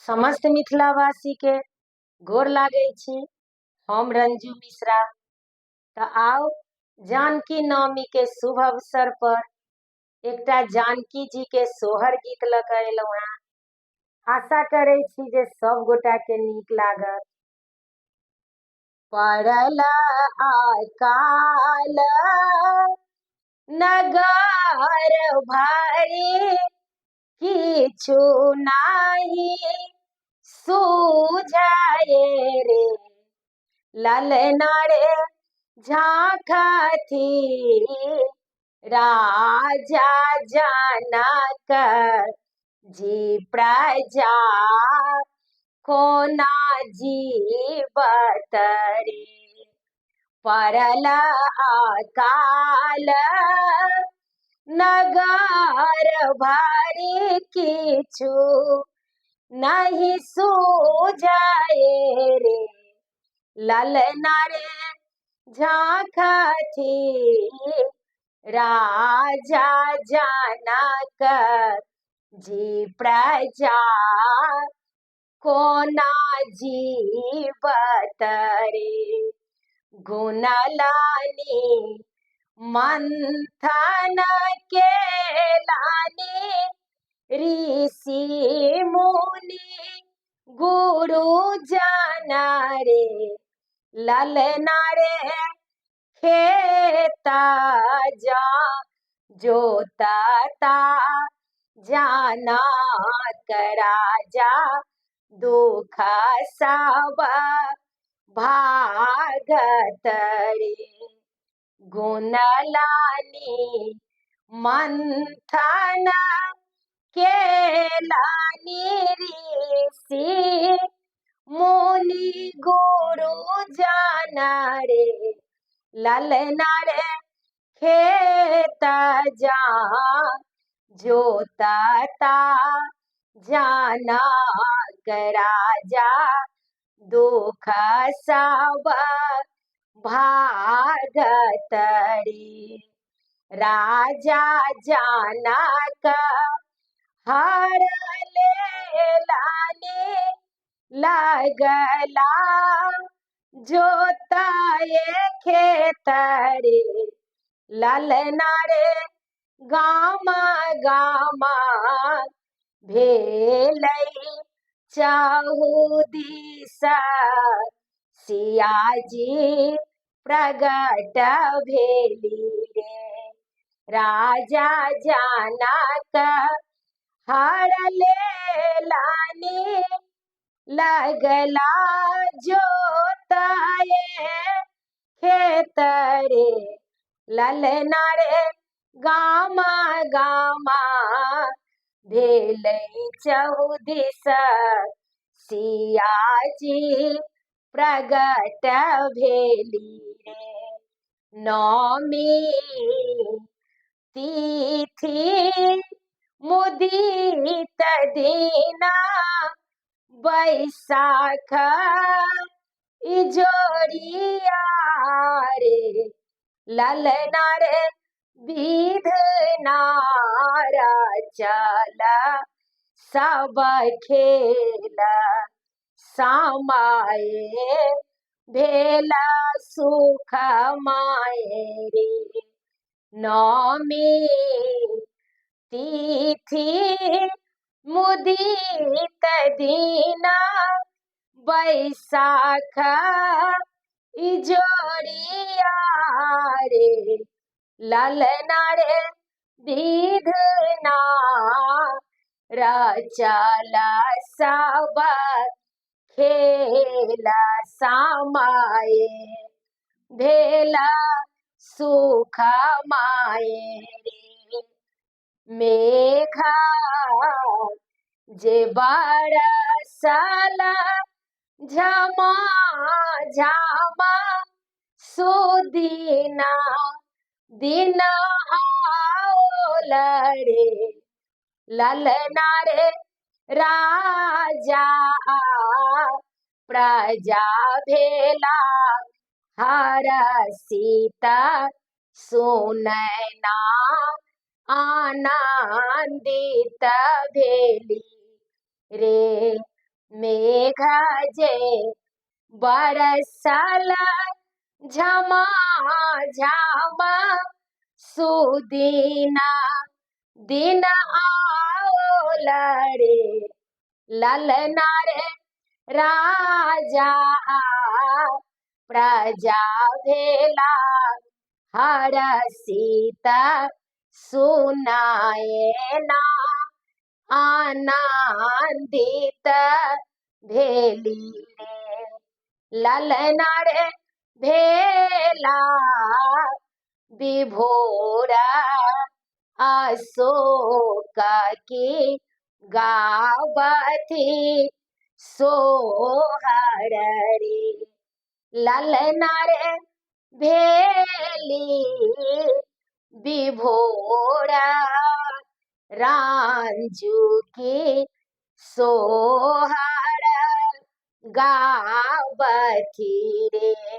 समस्त मिथिलावासी के गोर लागै छी। हम रंजू मिश्रा। तो आओ जानकी नवमी के शुभ अवसर पर एकटा जानकी जी के सोहर गीत लऽ कऽ अयलहुँ हेँ। आशा करै छी जे सब गोटा के नीक लागत। पड़ल अकाल नगर भारी किछु नाही सूझाए रे, ललना रे झांकथी राजा जनक जी प्रजा कोना जीवत रे। पड़ल अकाल नगर भारी किछु नहीं सूझाए रे, ललना रे झांकथी राजा जनक जी प्रजा कोना जीवत रे। गुणलानी मंथन के लानी ऋषि मुनि गुरु जन रे, ललना रे खेत जा जोतता जनक राजा दुख सब भागत रे। गुणलानी मंथन के लानी ऋषि मुनि गुरु जन रे, ललना रे खेत जा जोतता जनक राजा दुख सब भागत रे। राजा जनक हर ले लाने लगला जोताए खेत रे, ललना रे गामा गामा भेलै चाहू दिशा सियाजी प्रगट भेली रे। राजा जनक हर ले लानी लगला जोताए खेत रे, ललना रे गामा गामा भेलै चौदिस सियाजी प्रगट भेली रे। नौमी तिथि मुदित दीना बैसाख इजोरिया रे, ललना रे विध नारा चला सब खेला समाये भेला सुख माये रे। नौमी तिथि मुदित दीना बैसाख इजोरिया रे, ललना रे विध रचला सब खेला समाये भेला सुख माये रे। मेघा जे बरसला झमा झमा सुदीना दिन आओल रे, ललना रे राजा प्रजा भेला हरषित सुनैना आनंदित भेली रे। जे बरसल झमा झम सुदीना दिन आओल रे ललना रे राजा प्रजा भेला हरषित सुनाए ना आनंदित भेली रे ललना रे भेला विभोरा अशोक की गावथी सोहर रे ललना रे भेली विभोरा रांझू की सोहर गावथी रे